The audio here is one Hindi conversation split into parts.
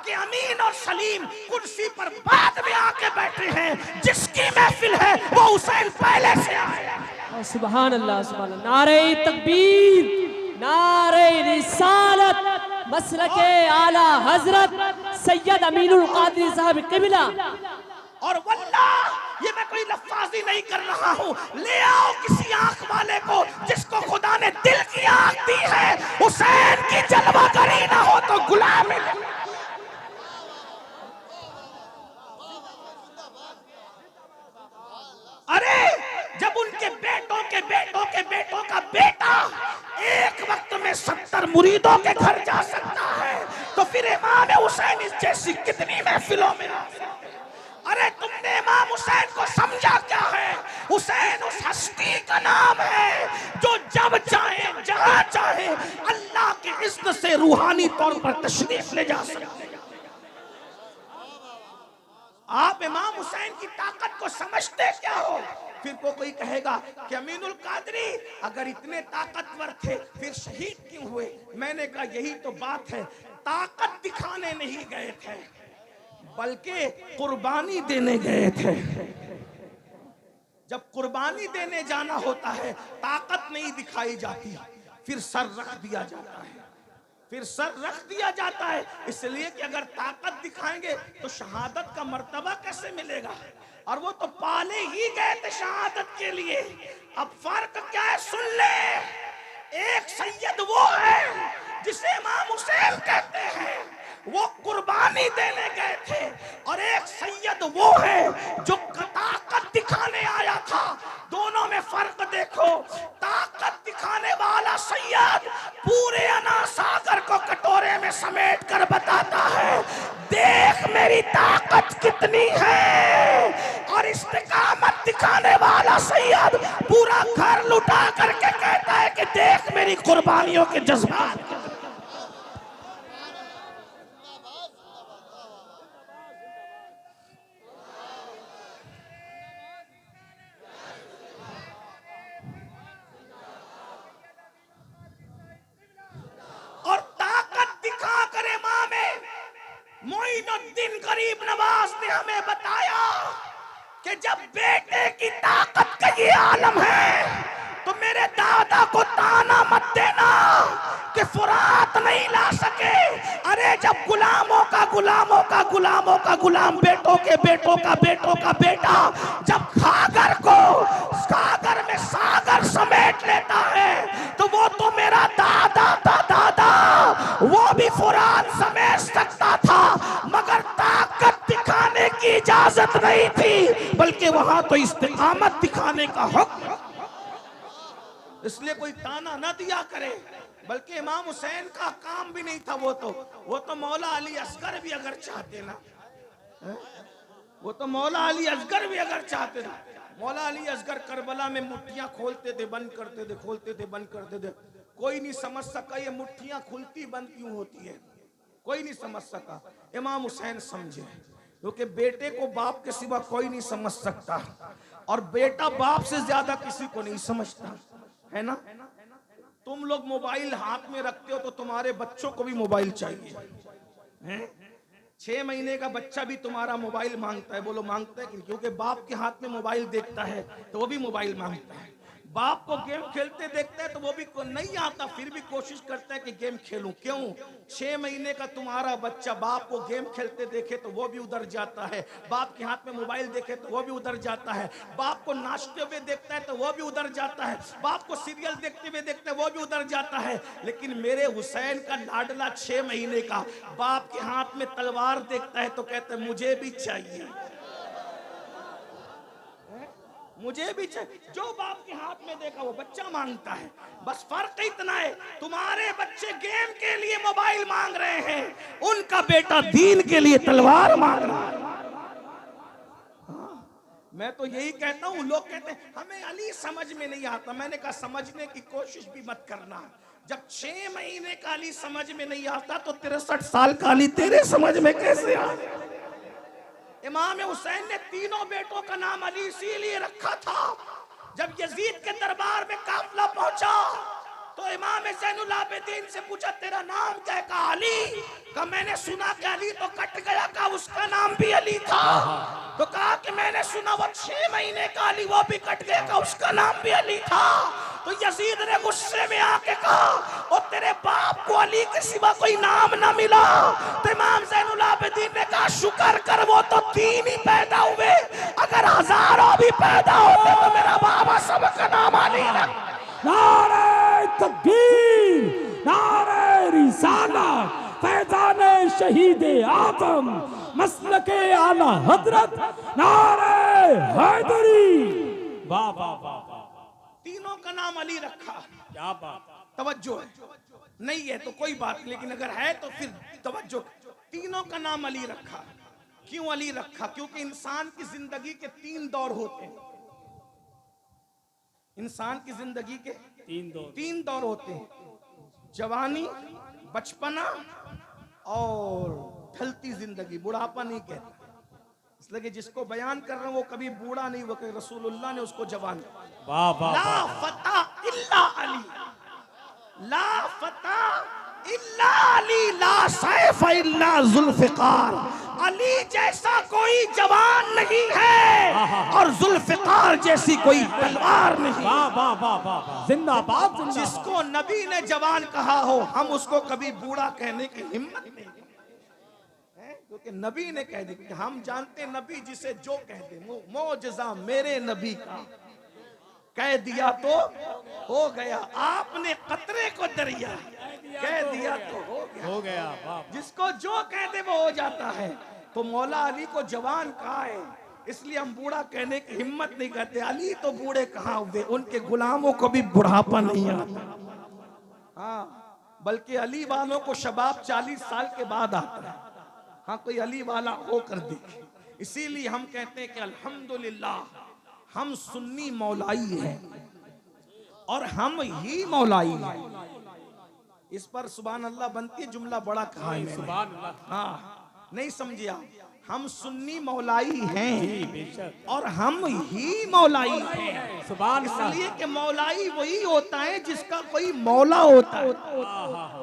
कि अमीन और सलीम कुर्सी पर बाद में आके बैठे हैं, जिसकी महफिल है वो हुसैन पहले से आया। सुभान अल्लाह, सुभान अल्लाह। नारे तकबीर, नारे रिसालत, मसलके आला हजरत सैयद अमीनुल कादरी साहब किबला। और वल्लाह ये मैं कोई लफ्जाजी नहीं कर रहा हूँ, ले आओ किसी आंख वाले को जिसको खुदा ने दिल की आंख दी है, हुसैन की जलवा करी ना हो तो गुलामी। अरे जब उनके बेटों के बेटों के बेटों का बेटा एक वक्त में 70 मुरीदों के घर जा सकता है, तो फिर इमाम हुसैन इस जैसी कितनी महफिलों में। अरे तुमने इमाम हुसैन को समझा क्या है? हुसैन उस हस्ती का नाम है जो जब चाहे जहां चाहे अल्लाह की इज्जत से रूहानी तौर पर तशरीफ ले जा सकते हैं। आप इमाम हुसैन की ताकत को समझते क्या हो? फिर कोई कहेगा कि अमीनुल कादरी अगर इतने ताकतवर थे फिर शहीद क्यों हुए? मैंने कहा यही तो बात है, ताकत दिखाने नहीं गए थे बल्कि कुर्बानी देने गए थे। जब कुर्बानी देने जाना होता है ताकत नहीं दिखाई जाती, फिर सर रख दिया जाता है, फिर सर रख दिया जाता है, इसलिए कि अगर ताकत दिखाएंगे तो शहादत का मर्तबा कैसे मिलेगा? और वो तो पाले ही गए थे शहादत के लिए। अब फर्क क्या है सुन ले, एक सैयद वो है जिसे इमाम हुसैन कहते हैं, वो कुर्बानी देने गए थे, और एक सैयद वो है जो ताकत दिखाने आया था। दोनों में फर्क देखो, ताकत दिखाने वाला सैयद पूरे अना सागर को कटोरे में समेट कर बताता है देख मेरी ताकत कितनी है, और इस्तिकामत दिखाने वाला सैयद पूरा घर लुटा करके कहता है कि देख मेरी कुर्बानियों के जज्बात। और ताकत दिखा कर इमाम मोइनुद्दीन गरीब नवाज ने हमें बताया कि जब बेटे की ताकत का ये आलम है तो मेरे दादा को ताना मत देना कि फुरात नहीं ला सके। अरे जब गुलामों का गुलाम बेटों के बेटों का बेटों का बेटा जब सागर में सागर समेट लेता है तो वो तो मेरा दादा था, दादा वो भी फुरात समेट सकता था, मगर ताकत दिखाने की इजाजत नहीं थी, बल्कि वहां तो इस्तिकामत दिखाने का हुक्म। इसलिए कोई ताना न दिया करे, बल्कि इमाम हुसैन का काम भी नहीं था, वो तो मौला अली असगर भी अगर चाहते ना, वो तो मौला अली असगर भी अगर चाहते ना, मौला अली असगर करबला में मुट्ठियां खोलते थे बंद करते थे, खोलते थे बंद करते थे। कोई नहीं समझ सका ये मुट्ठियां खुलती बंद क्यों होती है, कोई नहीं समझ सका। इमाम हुसैन समझे, क्योंकि बेटे को बाप के सिवा कोई नहीं समझ सकता, और बेटा बाप से ज्यादा किसी को नहीं समझता, है ना? तुम लोग मोबाइल हाथ में रखते हो तो तुम्हारे बच्चों को भी मोबाइल चाहिए, हैं? 6 महीने का बच्चा भी तुम्हारा मोबाइल मांगता है, बोलो मांगता है क्योंकि बाप के हाथ में मोबाइल देखता है तो वो भी मोबाइल मांगता है। बाप को गेम खेलते देखता है तो वो भी नहीं आता, फिर भी कोशिश करता है कि गेम खेलूं। क्यों? 6 महीने का तुम्हारा बच्चा बाप को गेम खेलते देखे तो वो भी उधर जाता है, बाप के हाथ में मोबाइल देखे तो वो भी उधर जाता है, बाप को नाचते हुए देखता है तो वो भी उधर जाता है, बाप को सीरियल देखते हुए देखता है वो भी उधर जाता है। लेकिन मेरे हुसैन का लाडला 6 महीने का बाप के हाथ में तलवार देखता है तो कहता है मुझे भी चाहिए, मुझे भी चाहिए। जो बाप के हाथ में देखा वो बच्चा मांगता है। बस फर्क इतना है, तुम्हारे बच्चे गेम के लिए मोबाइल मांग रहे हैं, उनका बेटा दीन के लिए तलवार मांग रहा है। मैं तो यही कहता हूँ, लोग कहते हैं हमें अली समझ में नहीं आता। मैंने कहा समझने की कोशिश भी मत करना। जब 6 महीने का अली समझ में नहीं आता तो 63 साल का अली तेरे समझ में कैसे आ? इमाम हुसैन ने तीनों बेटों का नाम अली इसीलिए रखा था। जब यजीद के दरबार में काफिला पहुंचा तो इमाम ज़ैनुल आबिदीन से पूछा तेरा नाम क्या है? कहा अली। कहा मैंने सुना कि अली तो तो कहा कि मैंने सुना वो 6 महीने का अली वो भी कट गया, का उसका नाम भी अली था। तो यजीद ने गुस्से में आके कहा और तेरे बाप को अली के सिवा कोई नाम ना मिला। तो इमाम ज़ैनुल आबिदीन ने कहा शुक्र कर वो तो 3 ही पैदा हुए, अगर हजारों भी पैदा होते तो मेरा बाबा सबका नाम अली रख। नारे तकबीर, नारे रिसालत, फैजाने शहीद आजम, मसलके आला हजरत, नारे हैदरी। वाह वाह वाह वाह, तीनों का नाम अली रखा। क्या बात। तवज्जो है, नहीं है तो कोई बात, लेकिन अगर है तो फिर तवज्जो। तीनों का नाम अली रखा। क्यों अली रखा? क्योंकि इंसान की जिंदगी के 3 दौर होते हैं। इंसान की जिंदगी के 3 दौर होते हैं, जवानी, बचपना और ढलती जिंदगी। बुढ़ापा नहीं कहता, इसलिए कि जिसको बयान कर रहा हूं वो कभी बूढ़ा नहीं हुआ, रसूलुल्लाह ने उसको जवान। वाह वाह। ला फता इल्ला अली, ला फता इल्ला अली, ला सैफ इल्ला जुल्फिकार। अली जैसा कोई जवान नहीं है और जुल्फिकार जैसी कोई तलवार नहीं। वाह वाह वाह वाह, जिंदाबाद जिंदाबाद। जिसको नबी ने जवान कहा हो, हम उसको कभी बूढ़ा कहने की हिम्मत नहीं है, क्योंकि नबी ने कह दी। हम जानते नबी जिसे जो कह दे, मोजज़ा मेरे नबी का कह दिया तो हो गया, आपने कतरे को दरिया कह दिया तो हो गया। जिसको जो कह दे वो हो जाता है। तो मौला अली को जवान कहा है, इसलिए हम बूढ़ा कहने की हिम्मत नहीं करते। अली तो बूढ़े कहाँ हुए, उनके गुलामों को भी बुढ़ापा नहीं आता। हाँ, बल्कि अली वालों को शबाब 40 साल के बाद आता है। हाँ, कोई अली वाला होकर देखे। इसीलिए हम कहते हैं कि अल्हम्दुलिल्लाह हम सुन्नी मौलाई हैं और हम ही मौलाई हैं। इस पर सुभान अल्लाह बनती है, जुमला बड़ा कहा है सुभान अल्लाह। हाँ, नहीं समझे आप? हम सुन्नी मौलाई हैं और हम ही मौलाई हैं। सुभान अल्लाह। इसलिए कि मौलाई वही होता है जिसका कोई मौला होता है,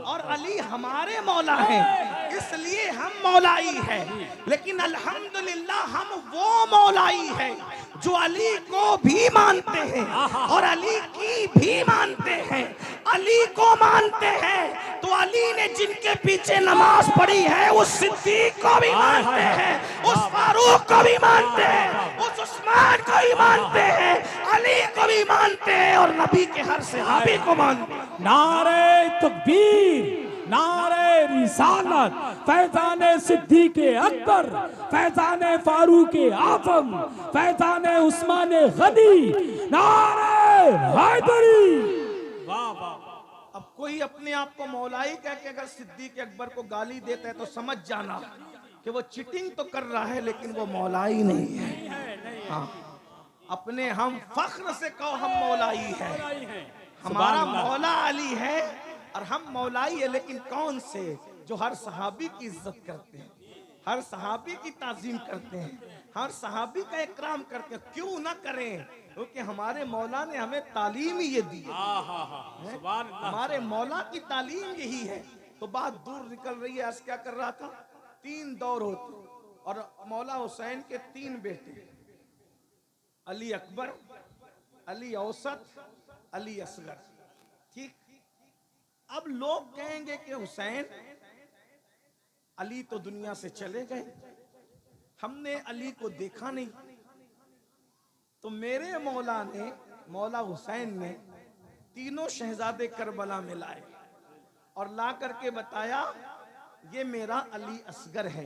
और अली हमारे मौला हैं, इसलिए हम मौलाई हैं। लेकिन अल्हम्दुलिल्लाह हम वो मौलाई हैं जो अली को भी मानते हैं और अली की भी मानते हैं। अली को मानते हैं तो अली ने जिनके पीछे नमाज पढ़ी है उस सिद्दीक को भी मानते हैं, उस फारूक को भी मानते हैं, उस उस्मान को भी मानते हैं, अली को भी मानते हैं और नबी के हर सहाबी को मानते हैं। नारे तकबीर, नारे रिसालत, फैजाने सिद्दीक़े अकबर, फैजाने फारूक़े आज़म, फैजाने उस्माने गनी, नारे हैदरी। वाह वाह। अब कोई अपने आप को मौलाई कह के अगर सिद्दीक अकबर को गाली देता है तो समझ जाना कि वो चीटिंग तो कर रहा है लेकिन वो मौलाई नहीं है। हाँ, अपने हम फख्र से कहो हम मौलाई है, हमारा मौला अली है और हम मौलाई है। लेकिन कौन से? जो हर सहाबी की इज्जत करते हैं, हर सहाबी की ताजीम करते हैं, हर सहाबी का इकराम करते हैं। क्यों ना करें, क्योंकि हमारे मौला ने हमें तालीम ही ये दी है। हमारे मौला की तालीम यही है। तो बात दूर निकल रही है। आज क्या कर रहा था? 3 दौर होते और मौला हुसैन के 3 बेटे, अली अकबर, अली औसत, अली असगर। ठीक, अब लोग कहेंगे कि हुसैन अली तो दुनिया से चले गए, हमने अली को देखा नहीं। तो मेरे मौला ने, मौला हुसैन ने तीनों शहजादे करबला में लाए और ला करके बताया ये मेरा अली असगर है।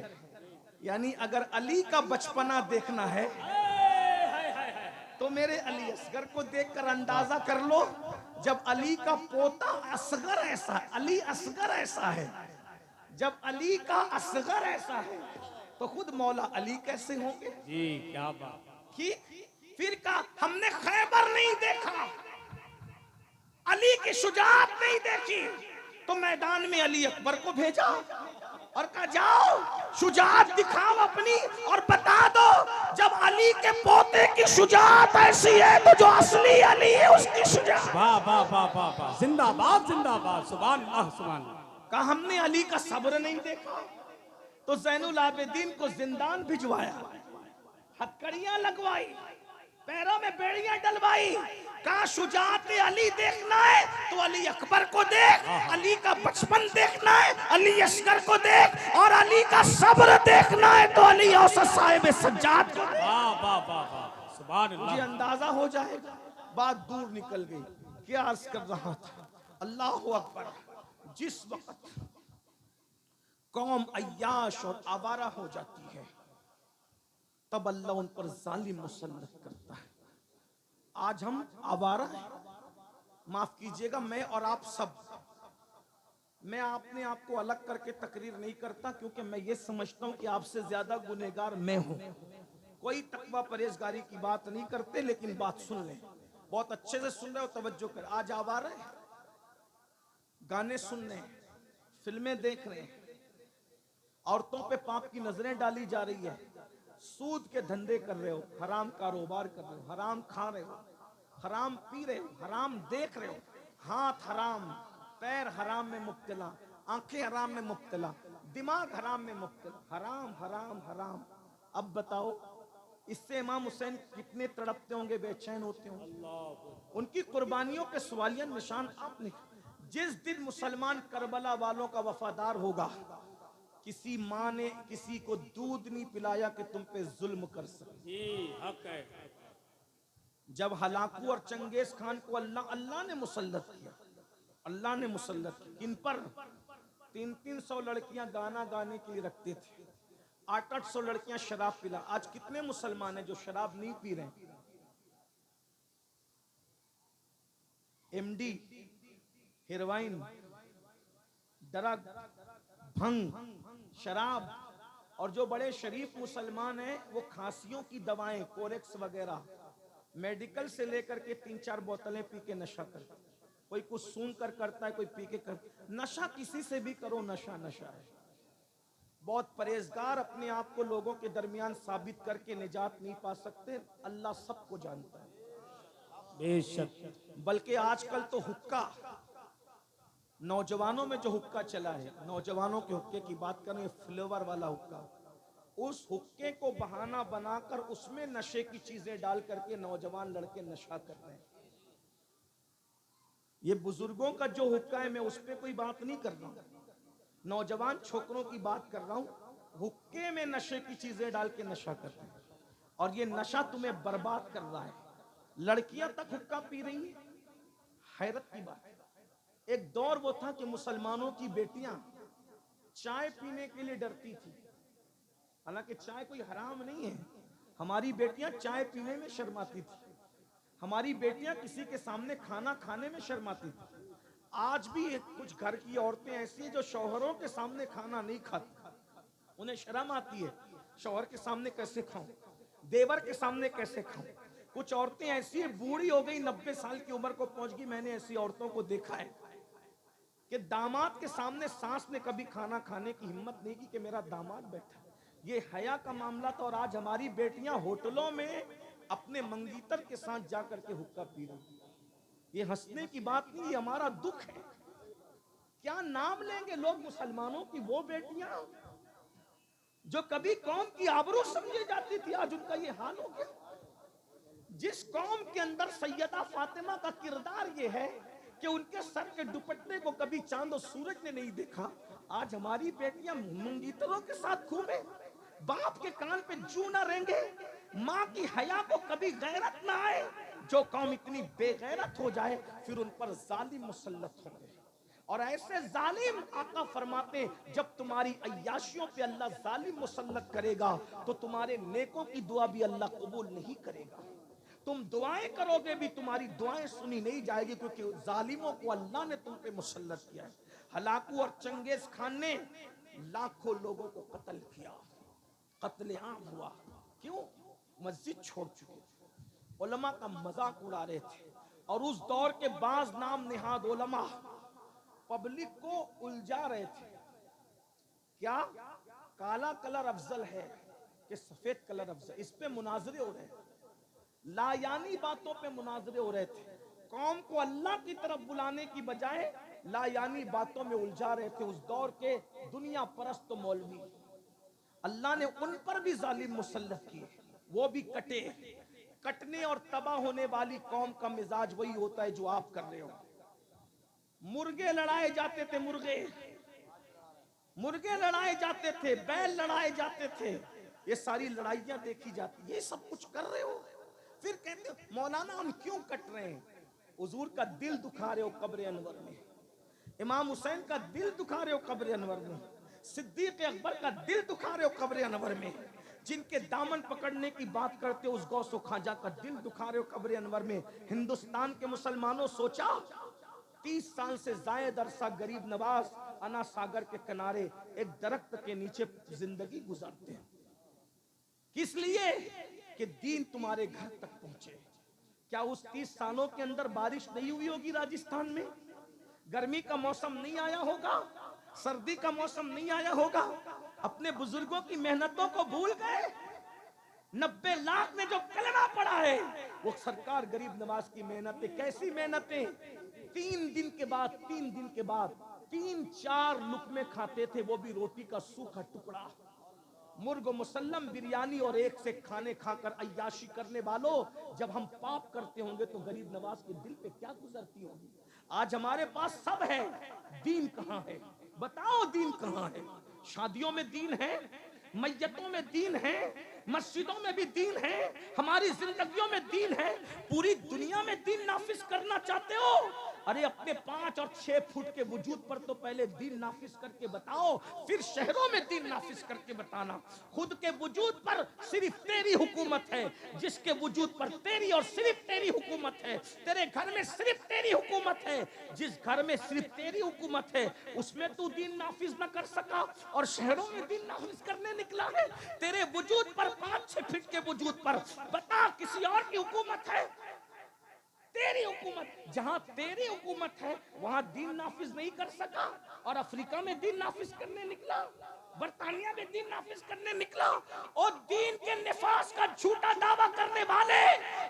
यानी अगर अली का बचपना देखना है तो मेरे अली असगर को देखकर अंदाजा कर लो। जब अली का पोता असगर ऐसा, अली असगर ऐसा है, जब अली का असगर ऐसा है तो खुद मौला अली कैसे होंगे? जी क्या बात। फिर कहा हमने खैबर नहीं देखा, अली की शुजाअत नहीं देखी, तो मैदान में अली अकबर को भेजा और कहा जाओ शुजाअत दिखाओ अपनी और बता दो जब अली के पोते की शुजाअत ऐसी है तो जो असली अली है उसकी शुजाअत। वाह वाह वाह वाह वाह, जिंदाबाद जिंदाबाद, सुभान अल्लाह सुभान अल्लाह। कहा हमने अली का सब्र नहीं देखा, तो ज़ैनुल आबिदीन को जिंदान भिजवाया हथकड़ियां लगवाई, पैरों में बेड़ियां डलवाई। कहा शुजात अली देखना है तो अली अकबर को देख, अली का बचपन देखना है अली असगर को देख, और अली का सब्र देखना है तो अली औसत साहिब सज्जाद को देख। वाह वाह वाह वाह, सुभान मुझे अल्लाह। अंदाजा हो जाएगा, बात दूर निकल गई। क्या अर्ज कर रहा था, अल्लाह अकबर। जिस वक्त कौम अय्याश और आवारा हो जाती है तब अल्लाह उन पर जालिम मुसल्लत करता है। आज हम आवारा हैं, माफ कीजिएगा मैं और आप सब। मैं अपने आप को अलग करके तकरीर नहीं करता, क्योंकि मैं ये समझता हूं कि आपसे ज्यादा गुनहगार मैं हूं। कोई तकवा परहेजगारी की बात नहीं करते, लेकिन बात सुन लें, बहुत अच्छे से सुन रहे हो, तवज्जो कर। आज आवारा हैं, गाने सुन रहे हैं, फिल्में देख रहे हैं, औरतों पे पाप की नजरें डाली जा रही है, सूद के धंधे कर रहे हो, हराम कारोबार कर रहे हो, हराम खा रहे हो, हराम पी रहे हो, हराम देख रहे हो, हाथ हराम, पैर हराम में मुब्तला, आंखें हराम में मुब्तला, दिमाग हराम में मुब्तला, हराम हराम हराम। अब बताओ इससे इमाम हुसैन कितने तड़पते होंगे, बेचैन होते होंगे। उनकी कुर्बानियों के सवालिया निशान आपने। जिस दिन मुसलमान करबला वालों का वफादार होगा, किसी माँ ने किसी को दूध नहीं पिलाया कि तुम पे जुल्म कर सके। जी हक है। जब हलाकू और चंगेज खान को अल्लाह ने मुसल्लत किया, अल्लाह ने मुसल्लत किया, किन पर 300 लड़कियां गाना गाने के लिए रखते थे, 800 लड़कियां शराब पिला। आज कितने मुसलमान हैं जो शराब नहीं पी रहे? एमडी, हेरोइन, ड्रग, भंग, शराब, और जो बड़े शरीफ मुसलमान हैं वो खांसियों की दवाएं, कोरेक्स वगैरह, मेडिकल से लेकर के 3-4 बोतलें पी के नशा करता है। कोई कुछ सूंघ कर करता है, कोई पी के कर। नशा किसी से भी करो, नशा नशा है। बहुत परहेजगार अपने आप को लोगों के दरमियान साबित करके निजात नहीं पा सकते, अल्लाह सबको जानता है। बेशक। बल्कि आजकल तो हुक्का, नौजवानों में जो हुक्का चला है, नौजवानों के हुक्के की बात करें, फ्लेवर वाला हुक्का, उस हुक्के को बहाना बनाकर उसमें नशे की चीजें डाल करके नौजवान लड़के नशा कर रहे हैं। ये बुजुर्गों का जो हुक्का है, मैं उस पर कोई बात नहीं कर रहा हूं, नौजवान छोकरों की बात कर रहा हूं। हुक्के में नशे की चीजें डाल के नशा कर रहे हैं, और ये नशा तुम्हें बर्बाद कर रहा है। लड़कियां तक हुक्का पी रही हैं, हैरत की बात है। एक दौर वो था कि मुसलमानों की बेटियां चाय पीने के लिए डरती थी। हालांकि चाय कोई हराम नहीं है, हमारी बेटियां चाय पीने में शर्माती थी, हमारी बेटियां किसी के सामने खाना खाने में शर्माती थी। आज भी कुछ घर की औरतें ऐसी हैं जो शौहरों के सामने खाना नहीं खाती, उन्हें शर्म आती है, शौहर के सामने कैसे खाऊं, देवर के सामने कैसे खाऊं। कुछ औरतें ऐसी है, बूढ़ी हो गई, 90 साल की उम्र को पहुंच गई, मैंने ऐसी औरतों को देखा है कि दामाद के सामने सास ने कभी खाना खाने की हिम्मत नहीं की कि मेरा दामाद बैठा। ये हया का मामला था, और आज हमारी बेटियां होटलों में अपने मंगीतर के साथ जाकर के हुक्का पी रही। ये हंसने की बात नहीं, ये हमारा दुख है। क्या नाम लेंगे लोग मुसलमानों की वो बेटियां जो कभी कौम की आबरू समझी जाती थी, आज उनका ये हाल हो गया। जिस कौम के अंदर सैयदा फातिमा का किरदार ये है कि उनके सर के दुपट्टे को कभी चांद और सूरज ने नहीं देखा, आज हमारी बेटियां मंगीतरों के साथ घूमे, बाप के कान पे जू ना रेंगे, माँ की हया को कभी गैरत ना आए। जो कौम इतनी बेगैरत हो जाए फिर उन पर जालिम मुसल्लत होंगे, और ऐसे जालिम आका फरमाते जब तुम्हारी अय्याशियों पे अल्लाह जालिम मुसल्लत करेगा तो तुम्हारे नेकों की दुआ भी अल्लाह कबूल नहीं करेगा। तुम दुआएं करोगे भी तुम्हारी दुआएं सुनी नहीं जाएगी, क्योंकि जालिमों को अल्लाह ने तुम पे मुसल्लत किया है। हलाकू और चंगेज खान ने लाखों लोगों को कत्ल किया, कत्ले आम हुआ। क्यों? मस्जिद छोड़ चुके थे, उलमा का मजाक उड़ा रहे थे, और उस दौर के बाज नाम निहाद उलमा पब्लिक को उलझा रहे थे। क्या काला कलर अफजल है कि सफेद कलर अफजल, इस पे मुनाजरे हो रहे थे, लायानी बातों पे मुनाजरे हो रहे थे। कौम को अल्लाह की तरफ बुलाने की बजाय लायानी बातों में उलझा रहे थे उस दौर के दुनिया परस्त मौलवी। अल्लाह ने उन पर भी जालिम मुसल्लत किए। वो भी कटे। कटने और तबाह होने वाली कौम का मिजाज वही होता है जो आप कर रहे हो। मुर्गे लड़ाए जाते थे, मुर्गे लड़ाए जाते थे, बैल लड़ाए जाते थे, ये सारी लड़ाइयां देखी जाती, ये सब कुछ कर रहे हो। फिर कहते हो मौलाना हम क्यों कट रहे हैं? हुजूर का दिल दुखा रहे हो कब्र अनवर में, इमाम हुसैन का दिल दुखा रहे हो कब्र अनवर में, सिद्दीक अकबर का दिल दुखा रहे हो कब्र अनवर में, जिनके दामन पकड़ने की बात करते हो उस गौसो खाजा का दिल दुखा रहे हो कब्र अनवर में। हिंदुस्तान के मुसलमानों, सोचा 30 साल से जायद अरसा गरीब नवाज अना सागर के किनारे एक दरख्त के नीचे जिंदगी गुजारते हैं, किस लिए? कि दीन तुम्हारे घर तक पहुंचे। क्या उस 30 सालों के अंदर बारिश नहीं हुई होगी राजस्थान में? गर्मी का मौसम नहीं आया होगा? सर्दी का मौसम नहीं आया होगा? अपने बुजुर्गों की मेहनतों को भूल गए? 90 लाख ने जो कलमा पढ़ा है वो सरकार गरीब नवाज की मेहनतें। कैसी मेहनतें? 3 दिन के बाद 3-4 लुकमे खाते थे, वो भी रोटी का सूखा टुकड़ा। मुर्ग मुसल्लम बिरयानी और एक से खाने खाकर अय्याशी करने वालों, जब हम पाप करते होंगे तो गरीब नवाज के दिल पे क्या गुजरती होगी? आज हमारे पास सब है, दीन कहां है? बताओ दीन कहां है? शादियों में दीन है, मैयतों में दीन है, मस्जिदों में भी दीन है, हमारी जिंदगियों में दीन है। पूरी दुनिया में दीन नाफिज करना चाहते हो? अरे अपने 5 और 6 फुट के वजूद पर तो पहले दीन नाफिज करके बताओ, फिर शहरों में दीन नाफिज करके बताना। खुद के वजूद पर सिर्फ तेरी हुकूमत है, जिसके वजूद पर तेरी और सिर्फ तेरी हुकूमत है, तेरे घर में सिर्फ तेरी हुकूमत है, जिस घर में सिर्फ तेरी हुकूमत है उसमें तू दीन नाफिज न कर सका और शहरों में दीन नाफिज करने निकला है। तेरे वजूद पर 5-6 फीट के वजूद पर बता किसी और की हुकूमत है? तेरी हुकूमत, जहां तेरी हुकूमत है वहां दीन नाफिज नहीं कर सका और अफ्रीका में दीन नाफिज करने निकला, बरतानिया में दीन नाफिज करने निकला। और दीन के निफास का झूठा दावा करने वाले,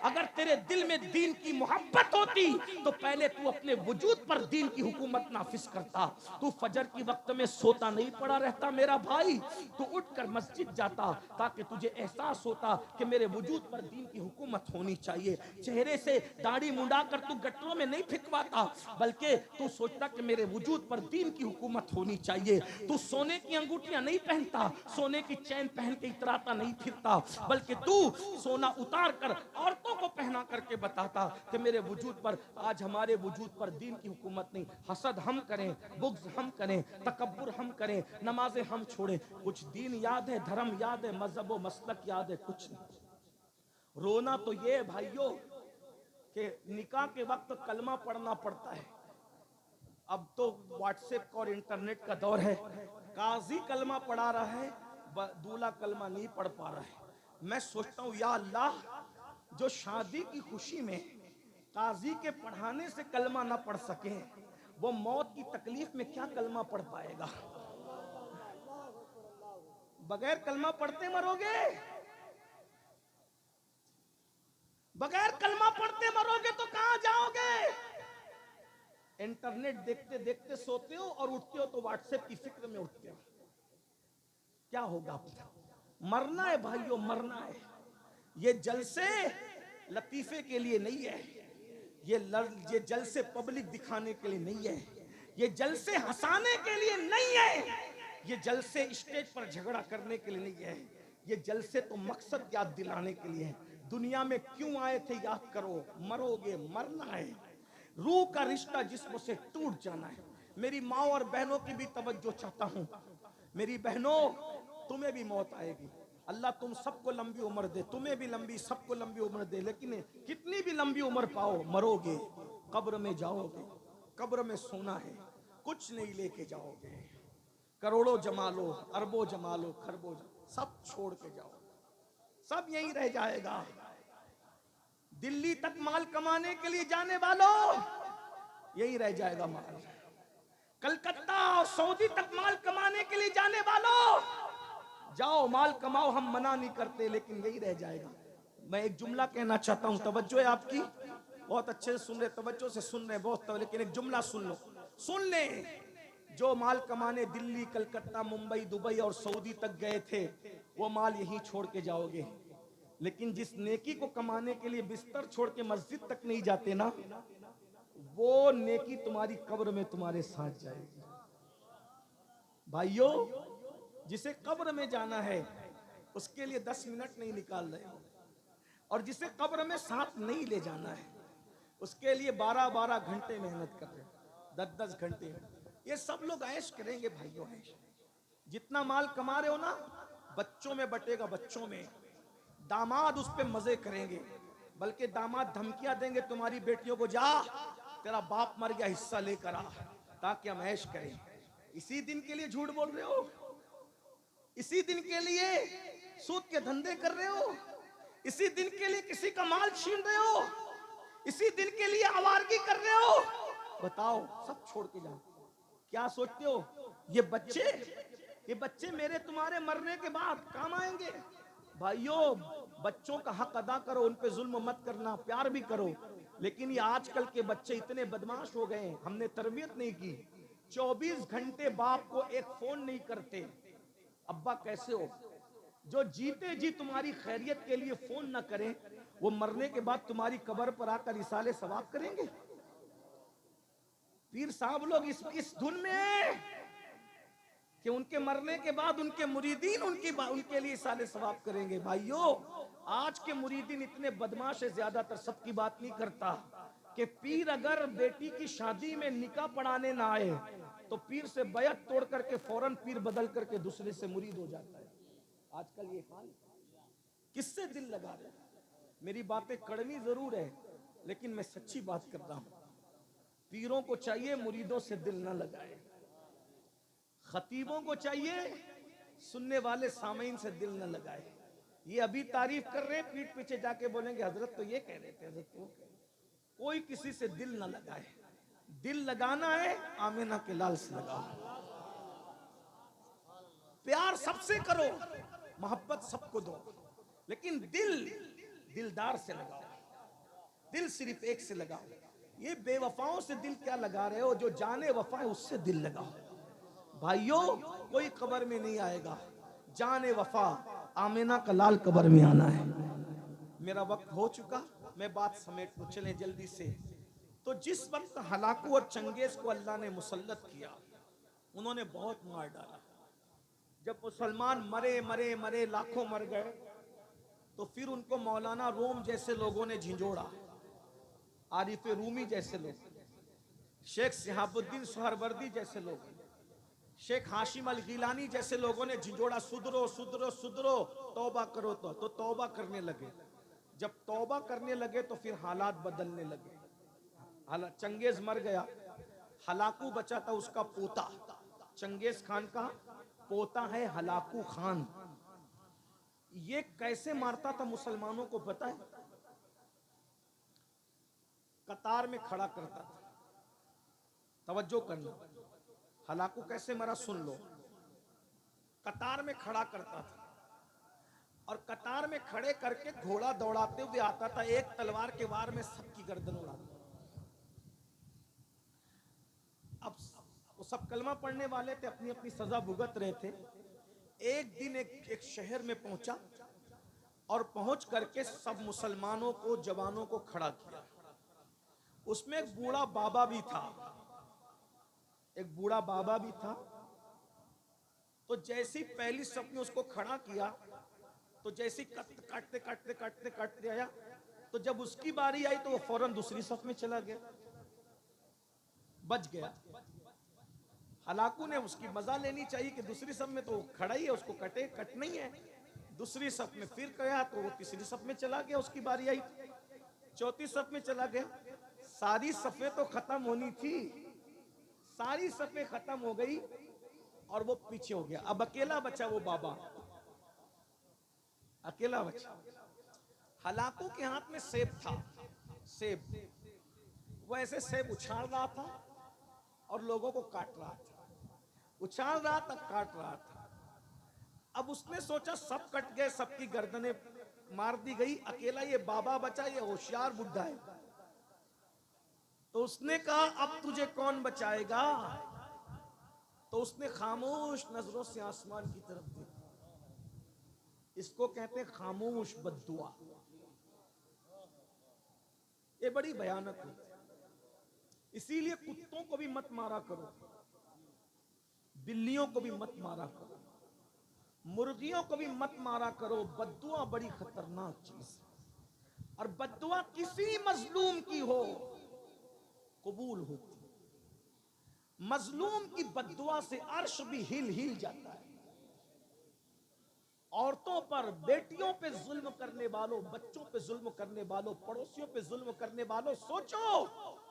अगर तेरे दिल में दीन की मोहब्बत होती तो पहले तू अपने वजूद पर दीन की हुकूमत नाफिज करता। तू फजर की वक्त में सोता नहीं पड़ा रहता मेरा भाई, तू उठकर मस्जिद जाता ताकि तुझे एहसास होता कि मेरे वजूद पर दीन की हुकूमत होनी चाहिए। चेहरे से दाढ़ी मुंडाकर तू गटरों में नहीं फिकवाता, बल्कि तू सोचता कि मेरे वजूद पर दीन की हुकूमत होनी चाहिए। तू सोने की अंगूठियां नहीं पहनता, सोने की चैन पहन के इतराता नहीं फिरता, बल्कि तू सोना उतार कर औरतों को पहना करके बताता कि मेरे वजूद पर, आज हमारे वजूद पर दीन की हुकूमत नहीं। हसद हम करें, बुग़्ज़ हम करें, तकब्बुर हम करें, नमाजें हम छोड़ें, कुछ दीन याद है, धर्म याद है, मजहब व मसलक याद है? कुछ नहीं। रोना तो ये भाइयों कि निकाह के वक्त कलमा पढ़ना पड़ता है। अब तो व्हाट्सएप और इंटरनेट का दौर है, काजी कलमा पढ़ा रहा है, दूल्हा कलमा नहीं पढ़ पा रहा है। मैं सोचता हूँ या अल्लाह, जो शादी की खुशी में काजी के पढ़ाने से कलमा ना पढ़ सके, वो मौत की तकलीफ में क्या कलमा पढ़ पाएगा? बगैर कलमा पढ़ते मरोगे, बगैर कलमा पढ़ते मरोगे तो कहां जाओगे? इंटरनेट देखते देखते सोते हो और उठते हो तो व्हाट्सएप की फिक्र में उठते हो। क्या होगा? मरना है भाइयों, मरना है। ये जलसे लतीफे के लिए नहीं है, ये जलसे पब्लिक दिखाने के लिए नहीं है, ये जलसे हंसाने के लिए नहीं है, ये जलसे स्टेज पर झगड़ा करने के लिए नहीं है, ये जलसे तो मकसद याद दिलाने के लिए है। दुनिया में क्यों आए थे याद करो, मरोगे, मरना है। रूह का रिश्ता जिस्म से टूट जाना है। मेरी माँ और बहनों की भी तवज्जो चाहता हूँ। मेरी बहनों, तुम्हें भी मौत आएगी। अल्लाह तुम सबको लंबी उम्र दे, तुम्हें भी लंबी, सबको लंबी उम्र दे, लेकिन कितनी भी लंबी उम्र पाओ, मरोगे, कब्र में जाओगे, कब्र में सोना है, कुछ नहीं लेके जाओगे। करोड़ों जमा लो, अरबों जमा लो, खरबों सब छोड़ के जाओ, सब यहीं रह जाएगा। दिल्ली तक माल कमाने के लिए जाने वालों, यही रह जाएगा माल। कलकत्ता और सऊदी तक माल कमाने के लिए जाने वालों, जाओ माल कमाओ, हम मना नहीं करते, लेकिन यही रह जाएगा। मैं एक जुमला कहना चाहता हूं, तवज्जो है आपकी? बहुत अच्छे से सुन रहे, तवज्जो से सुन रहे बहुत, लेकिन एक जुमला सुन लो, सुन ले। जो माल कमाने दिल्ली, कलकत्ता, मुंबई, दुबई और सऊदी तक गए थे, वो माल यहीं छोड़ के जाओगे। लेकिन जिस नेकी को कमाने के लिए बिस्तर छोड़ के मस्जिद तक नहीं जाते ना, वो नेकी तुम्हारी कब्र में तुम्हारे साथ जाएगी। भाइयों, जिसे कब्र में जाना है उसके लिए 10 मिनट नहीं निकाल रहे हो, और जिसे कब्र में साथ नहीं ले जाना है उसके लिए 12-12 घंटे मेहनत कर रहे हो, 10-10 घंटे। ये सब लोग ऐश करेंगे भाइयों, ऐश। जितना माल कमा रहे हो ना, बच्चों में बटेगा, बच्चों में। दामाद उस पे मजे करेंगे, बल्कि दामाद धमकियां देंगे तुम्हारी बेटियों को, जा तेरा बाप मर गया, हिस्सा लेकर आ, ताकि हम ऐश करें। इसी दिन के लिए झूठ बोल रहे हो, इसी दिन के लिए सूद के धंधे कर रहे हो, इसी दिन के लिए किसी का माल छीन रहे हो, इसी दिन के लिए आवारगी कर रहे हो। बताओ, सब छोड़ के जाओ। क्या सोचते हो ये बच्चे मेरे तुम्हारे मरने के बाद काम आएंगे? भाइयों, बच्चों का हक अदा करो, उन पे जुल्म मत करना, प्यार भी करो। लेकिन ये आजकल के बच्चे इतने बदमाश हो गए, हमने तरबियत नहीं की। 24 घंटे बाप को एक फोन नहीं करते। अब्बा कैसे हो? जो जीते जी तुम्हारी खैरियत के लिए फोन ना करें, वो मरने के बाद तुम्हारी कब्र पर आकर इसाले सवाब करेंगे। पीर साहब लोग इस धुन में कि उनके मरने के बाद उनके मुरीदीन उनके लिए इसाले सवाब करेंगे। भाइयों, आज के मुरीदीन इतने बदमाश है, ज्यादातर सबकी बात नहीं करता, कि पीर अगर बेटी की शादी में निकाह पढ़ाने ना आए तो पीर से बैत तोड़ करके फौरन पीर बदल करके दूसरे से मुरीद हो जाता है। आजकल ये हाल, किससे दिल लगा रहे? मेरी बातें कड़वी जरूर है, लेकिन मैं सच्ची बात कर रहा हूं। पीरों को चाहिए मुरीदों से दिल ना लगाए, खतीबों को चाहिए सुनने वाले सामीन से दिल न लगाए। ये अभी तारीफ कर रहे हैं, पीठ पीछे जाके बोलेंगे हजरत तो ये कह रहे थे, हजरत तो कोई किसी से दिल न लगाए। दिल लगाना है आमिना के लाल से लगाओ, प्यार सबसे करो, मोहब्बत सबको दो, लेकिन दिलदार से लगाओ, दिल सिर्फ एक से लगाओ। ये बेवफाओं से दिल क्या लगा रहे हो? जो जाने वफा है उससे दिल लगाओ। भाइयों, कोई कब्र में नहीं आएगा, जाने वफा आमिना का लाल कब्र में आना है। मेरा वक्त हो चुका, मैं बात समेट लूं, चलें जल्दी से। तो जिस वक्त हलाकू और चंगेज को अल्लाह ने मुसल्लत किया, उन्होंने बहुत मार डाला। जब मुसलमान मरे मरे मरे लाखों मर गए, तो फिर उनको मौलाना रोम जैसे लोगों ने झिंझोड़ा, आरिफ रूमी जैसे लोग, शेख सिहाबुद्दीन सुहरवर्दी जैसे लोग, शेख हाशिम अल गिलानी जैसे लोगों ने झिंझोड़ा, सुधरो सुधरो सुधरो, तौबा करो। तो तौबा करने लगे। जब तौबा करने लगे तो फिर हालात बदलने लगे। चंगेज मर गया, हलाकू बचा था, उसका पोता, चंगेज खान का पोता है हलाकू खान। ये कैसे मारता था मुसलमानों को पता है? कतार में खड़ा करता था। तवज्जो करना, हलाकू कैसे मरा सुन लो। कतार में खड़ा करता था, और कतार में खड़े करके घोड़ा दौड़ाते हुए आता था, एक तलवार के वार में सबकी गर्दन उड़ाता। अब वो सब कलमा पढ़ने वाले थे, अपनी अपनी सजा भुगत रहे थे। एक दिन एक शहर में पहुंचा, और पहुंच करके सब मुसलमानों को, जवानों को खड़ा किया। उसमें एक बूढ़ा बाबा भी था, एक बूढ़ा बाबा भी था। तो जैसी पहली सफ में उसको खड़ा किया, तो जैसी काटते काटते काटते काटते आया, तो जब उसकी बारी आई तो वो फौरन दूसरी सफ में चला गया, बच गया। हलाकू ने उसकी मजा लेनी चाहिए कि दूसरी सफ में तो खड़ा ही है, उसको कट नहीं है। दूसरी सफ में फिर गया तो वो तीसरी सफ में चला गया, उसकी बारी आई। चौथी सफ में चला गया। सारी सफें तो खत्म होनी थी, सारी सफें खत्म हो गई, और वो पीछे हो गया। अब अकेला बचा वो बाबा, अकेला बचा। हलाकू के हाथ में सेब था, सेब। वो ऐसे सेब उछाल रहा था और लोगों को काट रहा था, उछाल रहा था, काट रहा था। अब उसने सोचा सब कट गए, सबकी गर्दनें मार दी गई, अकेला ये बाबा बचा, ये होशियार बुढ़ा है। तो उसने कहा अब तुझे कौन बचाएगा? तो उसने खामोश नजरों से आसमान की तरफ देखा। इसको कहते हैं खामोश बद्दुआ। ये बड़ी भयानक होती है। इसीलिए कुत्तों को भी मत मारा करो, बिल्लियों को भी मत मारा करो, मुर्गियों को भी मत मारा करो। बद्दुआ बड़ी खतरनाक चीज है, और बद्दुआ किसी मजलूम की हो कबूल होती है। मजलूम की बद्दुआ से अर्श भी हिल हिल जाता है। औरतों पर, बेटियों पे जुल्म करने वालों, बच्चों पे जुल्म करने वालों, पड़ोसियों पे जुल्म करने वालों, सोचो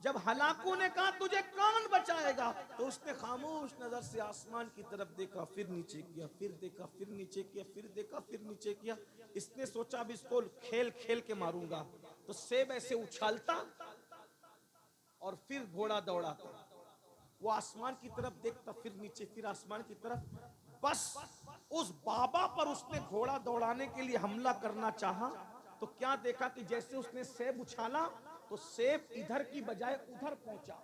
जब हलाकू ने कहा तुझे कौन बचाएगा, तो उसने खामोश नजर से आसमान की तरफ देखा, फिर नीचे किया, फिर देखा, फिर नीचे किया, फिर देखा, फिर नीचे किया। इसने सोचा अब इसको खेल खेल के मारूंगा, तो सेब ऐसे उछालता और फिर घोड़ा दौड़ाता। वो आसमान की तरफ देखता, फिर नीचे, फिर आसमान की तरफ। बस उस बाबा पर उसने घोड़ा दौड़ाने के लिए हमला करना चाहा, तो क्या देखा कि जैसे उसने सेब उछाला तो सेब इधर की बजाय उधर पहुंचा।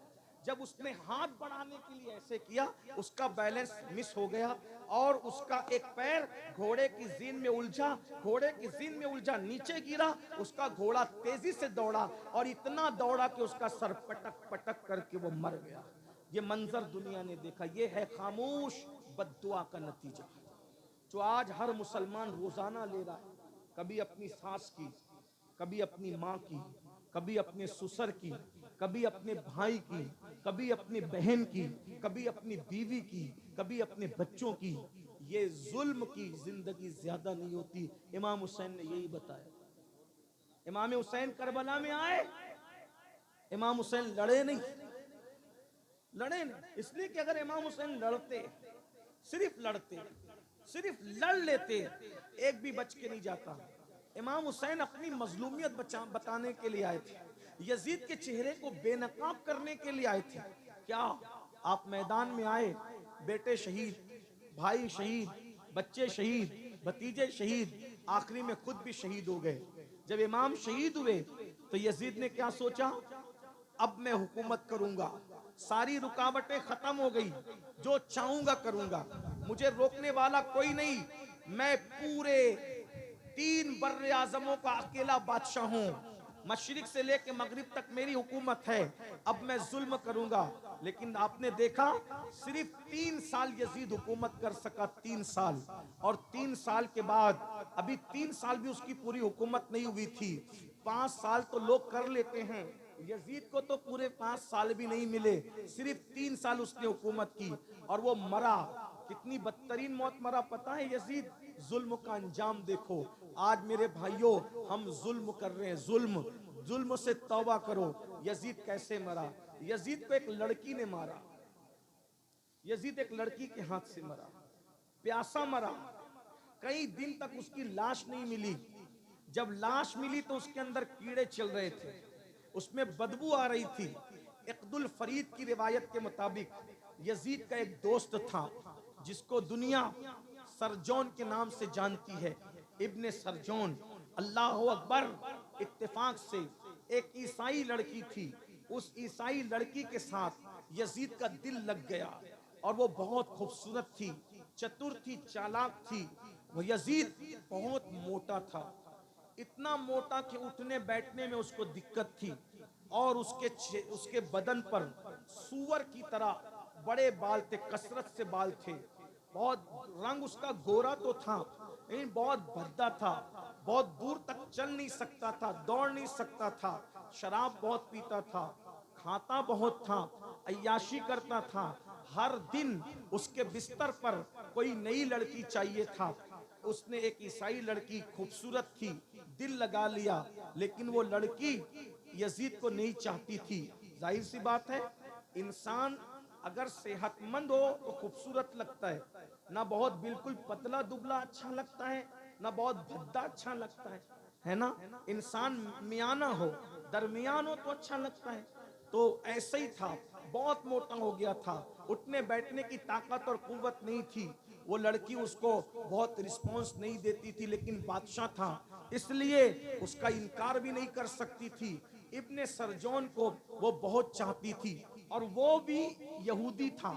जब उसने हाथ बढ़ाने के लिए ऐसे किया, उसका बैलेंस मिस हो गया और उसका एक पैर घोड़े की जीन में उलझा, घोड़े की जीन में उलझा, नीचे गिरा। उसका घोड़ा तेजी से दौड़ा और इतना दौड़ा कि उसका सर पटक पटक करके वो मर गया। ये मंजर दुनिया ने देखा। ये है खामोश बद्दुआ का नतीजा, जो आज हर मुसलमान रोजाना ले रहा है। कभी अपनी सास की, कभी अपनी माँ की, कभी अपने ससुर की, कभी अपने भाई की, कभी अपनी बहन की, कभी अपनी बीवी की, कभी अपने बच्चों की। ये जुल्म की जिंदगी ज्यादा नहीं होती। इमाम हुसैन ने यही बताया। इमाम हुसैन करबला में आए, इमाम हुसैन लड़े नहीं, लड़े नहीं। इसलिए कि अगर इमाम हुसैन लड़ते, सिर्फ लड़ते, सिर्फ लड़ लेते, एक भी बच के नहीं जाता। इमाम हुसैन अपनी मजलूमियत बताने के लिए आए थे, यजीद के चेहरे को बेनकाब करने के लिए आए थे। क्या आप मैदान में आए, बेटे शहीद, भाई शहीद, बच्चे शहीद, भतीजे शहीद, आखिरी में खुद भी शहीद हो गए। जब इमाम शहीद हुए तो यजीद ने क्या सोचा, अब मैं हुकूमत करूंगा, सारी रुकावटें खत्म हो गई, जो चाहूंगा करूंगा, मुझे रोकने वाला कोई नहीं। मैं पूरे 3 बर्रे आजमों का अकेला बादशाह हूं, मशरिक से लेकर मगरिब तक मेरी हुकूमत है, अब मैं जुल्म करूंगा। लेकिन आपने देखा सिर्फ 3 साल यजीद हुकूमत कर सका, 3 साल। और 3 साल के बाद अभी 3 साल भी उसकी पूरी हुकूमत नहीं हुई थी। 5 साल तो लोग कर लेते हैं, यजीद को तो पूरे 5 साल भी नहीं मिले, सिर्फ 3 साल उसने हुकूमत की और वो मरा। कितनी बदतरीन मौत मरा पता है यजीद? जुल्म का अंजाम देखो। आज मेरे भाइयों, हम जुल्म कर रहे हैं, जुल्म, जुल्म से तौबा करो। यजीद कैसे मरा? यजीद को एक लड़की ने मारा, यजीद एक लड़की के हाथ से मरा, प्यासा मरा। कई दिन तक उसकी लाश नहीं मिली। जब लाश मिली तो उसके अंदर कीड़े चल रहे थे, उसमें बदबू आ रही थी। इक़दुल फरीद की रिवायत के मुताबिक यजीद का एक दोस्त था जिसको दुनिया सरजौन के नाम से जानती है, इब्ने सरजौन। अल्लाह अकबर। इत्तेफाक से एक ईसाई लड़की थी, उस ईसाई लड़की के साथ यजीद का दिल लग गया और वो बहुत खूबसूरत थी, चतुर थी, चालाक थी। वो यजीद बहुत मोटा था, इतना मोटा कि उठने बैठने में उसको दिक्कत थी और उसके बदन पर सूअर की तरह बड़े बाल थे, कसरत से बाल थे। बहुत रंग उसका गोरा तो था लेकिन बहुत भद्दा था, बहुत दूर तक चल नहीं सकता था, दौड़ नहीं सकता था, शराब बहुत पीता था, खाता बहुत था, अय्याशी करता था। हर दिन उसके बिस्तर पर कोई नई लड़की चाहिए था। उसने एक ईसाई लड़की, खूबसूरत थी, दिल लगा लिया, लेकिन वो लड़की यजीद को नहीं चाहती थी। जाहिर सी बात है, इंसान अगर सेहतमंद हो तो खूबसूरत लगता है, ना बहुत बिल्कुल पतला दुबला अच्छा लगता है, ना बहुत भद्दा अच्छा लगता है ना? इंसान मियाना हो, दरमियान हो तो अच्छा लगता है। तो ऐसे ही था, बहुत मोटा हो गया था, उठने बैठने की ताकत और कुव्वत नहीं थी। वो लड़की उसको बहुत रिस्पॉन्स नहीं देती थी, लेकिन बादशाह था इसलिए उसका इनकार भी नहीं कर सकती थी। इब्ने सरजौन को वो बहुत चाहती थी और वो भी यहूदी था।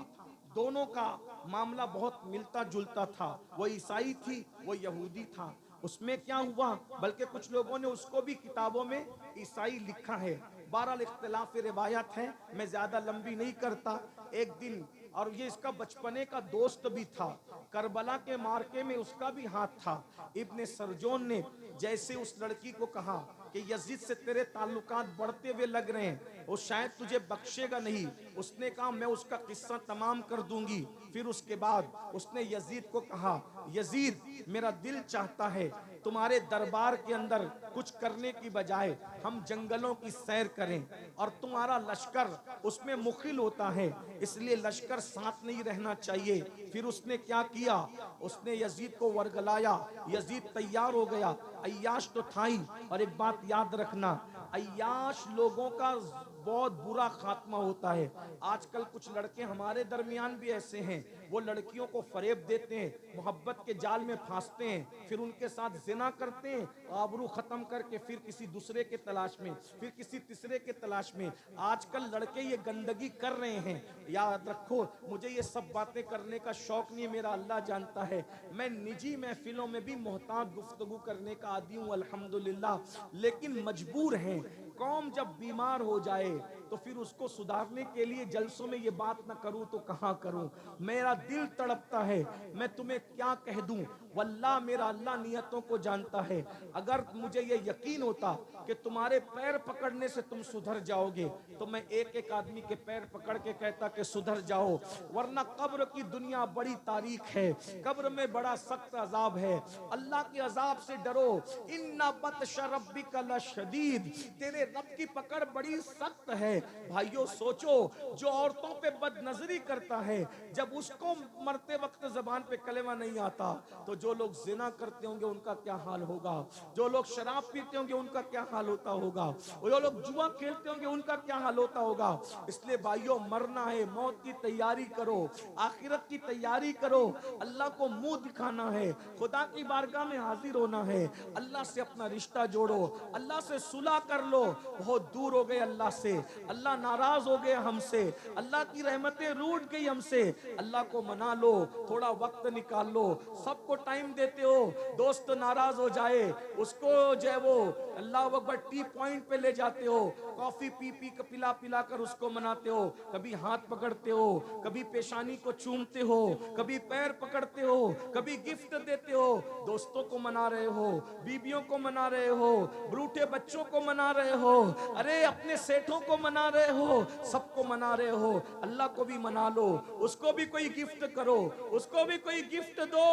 दोनों का मामला बहुत मिलता जुलता था। वो ईसाई थी, वो यहूदी था। उसमें क्या हुआ, बल्कि कुछ लोगों ने उसको भी किताबों में ईसाई लिखा है। बहरहाल इख्तिलाफ रिवायत है, मैं ज्यादा लंबी नहीं करता। एक दिन, और ये इसका बचपने का दोस्त भी था, करबला के मार्के में उसका भी हाथ था। इब्ने सरजोन ने जैसे उस लड़की को कहा कि यजीद से तेरे ताल्लुकात बढ़ते हुए लग रहे हैं, वो शायद तुझे बख्शेगा नहीं, उसने कहा मैं उसका किस्सा तमाम कर दूंगी। फिर उसके बाद उसने यजीद को कहा, यजीद मेरा दिल चाहता है तुम्हारे दरबार के अंदर कुछ करने की बजाय हम जंगलों की सैर करें, और तुम्हारा लश्कर उसमें मुखिल होता है, इसलिए लश्कर साथ नहीं रहना चाहिए। फिर उसने क्या किया, उसने यजीद को वर्गलाया, यजीद तैयार हो गया। अय्याश तो था ही, और एक बात याद रखना, अय्याश लोगों का बहुत बुरा खात्मा होता है। आजकल कुछ लड़के हमारे दरमियान भी ऐसे हैं, वो लड़कियों को फरेब देते हैं, मोहब्बत के जाल में फांसते हैं, फिर उनके साथ जिना करते हैं, आबरू खत्म करके फिर किसी दूसरे के तलाश में, फिर किसी तीसरे के तलाश में। आजकल लड़के ये गंदगी कर रहे हैं। याद रखो, मुझे ये सब बातें करने का शौक नहीं है, मेरा अल्लाह जानता है। मैं निजी महफिलों में भी मोहतात गुफ्तगू करने का आदी हूँ अल्हम्दुलिल्लाह, लेकिन मजबूर हैं। कौम जब बीमार हो जाए तो फिर उसको सुधारने के लिए जलसों में ये बात ना करूं तो कहां करूं। मेरा दिल तड़पता है, मैं तुम्हें क्या कह दूं। वल्लाह मेरा अल्लाह नियतों को जानता है। अगर मुझे ये यकीन होता कि तुम्हारे पैर पकड़ने से तुम सुधर जाओगे तो मैं एक एक आदमी के पैर पकड़ के कहता कि सुधर जाओ, वरना कब्र की दुनिया बड़ी तारीख है, कब्र में बड़ा सख्त अजाब है। अल्लाह के अजाब से डरो, इन्ना बत्श रब्बिका लशदीद, तेरे रब की पकड़ बड़ी सख्त है। भाइयों सोचो, जो औरतों पे बदनजरी करता है, जब उसको मरते वक्त जबान पे कलेमा नहीं आता, तो जो लोग जिना करते होंगे उनका क्या हाल होगा, जो लोग शराब पीते होंगे उनका क्या हाल होता होगा, जो लोग जुआ खेलते होंगे उनका क्या हाल होता होगा। इसलिए भाइयों, मरना है, मौत की तैयारी करो, आखिरत की तैयारी करो, अल्लाह को मुंह दिखाना है, खुदा की बारगाह में हाजिर होना है, अल्लाह से अपना रिश्ता जोड़ो, अल्लाह से सुलह कर लो। बहुत दूर हो गए अल्लाह से, अल्लाह नाराज हो गए हमसे, अल्लाह की रहमतें रूठ गई हमसे। अल्लाह को मना लो, थोड़ा वक्त निकाल लो। सबको टाइम देते हो, दोस्त नाराज हो जाए उसको जो है वो अल्लाह अकबर टी पॉइंट पे ले जाते हो, कॉफी पी पी पिला पिला कर उसको मनाते हो। कभी हाथ पकड़ते हो, कभी पेशानी को चूमते हो, कभी पैर पकड़ते हो, कभी गिफ्ट देते हो। दोस्तों को मना रहे हो, बीबियों को मना रहे हो, ब्रूठे बच्चों को मना रहे हो, अरे अपने सेठों को मना रहे हो, सबको मना रहे हो। अल्लाह को भी मना लो, उसको भी कोई गिफ्ट करो, उसको भी कोई गिफ्ट दो,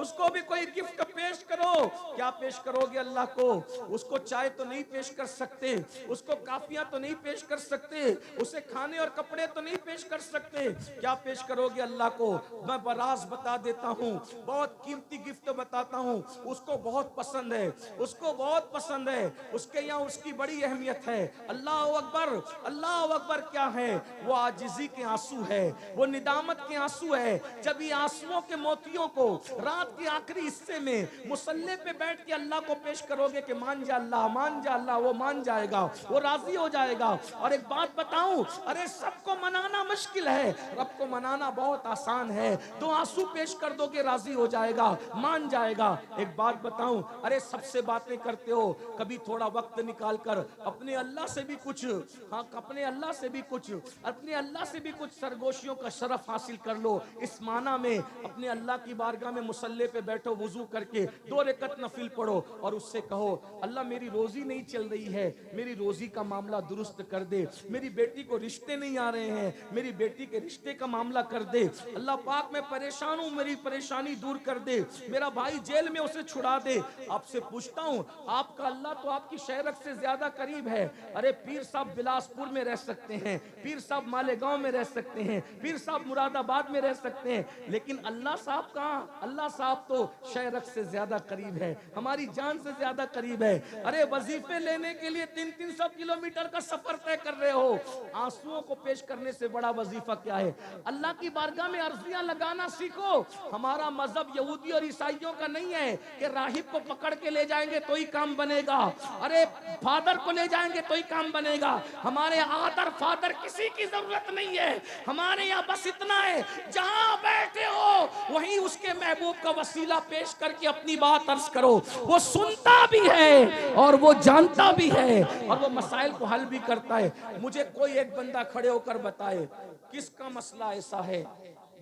उसको भी कोई गिफ्ट पेश करो। क्या पेश करोगे अल्लाह को? उसको चाय तो नहीं पेश कर सकते, उसको काफियां तो नहीं पेश कर सकते, उसे खाने और कपड़े तो नहीं पेश कर सकते। क्या पेश करोगे अल्लाह को? मैं बराज बता देता हूँ, बहुत कीमती गिफ्ट बताता हूँ, उसको बहुत पसंद है, उसको बहुत पसंद है, उसके यहाँ उसकी बड़ी अहमियत है। अल्लाह अकबर, अल्लाह अकबर क्या है? वो आजिजी के आंसू है, वो निदामत के आंसू है। जब ये आंसुओं के मोतियों को रात के आखिरी हिस्से में मुसल्ले पे बैठ के अल्लाह को पेश करोगे कि मान जा अल्लाह, मान जा अल्लाह, वो मान जाएगा, वो राजी हो जाएगा। और एक बात बताऊं, अरे सबको मनाना मुश्किल है, रब को मनाना बहुत आसान है। तो आंसू पेश कर दोगे, राजी हो जाएगा, मान जाएगा। एक बात बताऊं, अरे सबसे बातें करते हो, कभी थोड़ा वक्त निकाल कर अपने अल्लाह से भी कुछ, हाँ अपने अल्लाह से भी कुछ, अपने अल्लाह से भी कुछ सरगोशियों का शरफ हासिल कर लो। इस माना में अपने अल्लाह की बारगाह में मुसल्ले पे बैठो, वुजू करके 2 रकत नफिल पढ़ो और उससे कहो, अल्लाह मेरी रोजी नहीं चल रही है, मेरी रोजी का मामला दुरुस्त कर दे, मेरी बेटी को रिश्ते नहीं आ रहे हैं, मेरी बेटी के रिश्ते का मामला कर दे, अल्लाह पाक मैं परेशान हूं, मेरी परेशानी दूर कर दे, मेरा भाई जेल में उसे छुड़ा दे। आपसे पूछता हूं, आपका अल्लाह तो आपकी शहरत से ज्यादा करीब है। अरे पीर साहब बिलासपुर में रह सकते हैं, पीर साहब मालेगांव में रह सकते हैं, पीर साहब मुरादाबाद में रह सकते हैं, लेकिन अल्लाह साहब कहाँ? अल्लाह साहब तो शहरत से ज्यादा करीब है, हमारी जान से ज्यादा करीब है। अरे वजीफे लेने के लिए 300-300 किलोमीटर का सफर तय कर रहे हो, आंसुओं को पेश करने से बड़ा वजीफा क्या है? अल्लाह की बारगाह में अर्जियां लगाना सीखो। हमारा मजहब यहूदी और ईसाइयों का नहीं है कि राहिब को पकड़ के ले जाएंगे तो ही काम बनेगा, अरे फादर को ले जाएंगे तो ही काम बनेगा। हमारा हमारे आदर फादर किसी की जरूरत नहीं है, हमारे यहाँ बस इतना है, जहां बैठे हो वहीं उसके महबूब का वसीला पेश करके अपनी बात अर्ज करो। वो सुनता भी है और वो जानता भी है और वो मसाइल को हल भी करता है। मुझे कोई एक बंदा खड़े होकर बताए किसका मसला ऐसा है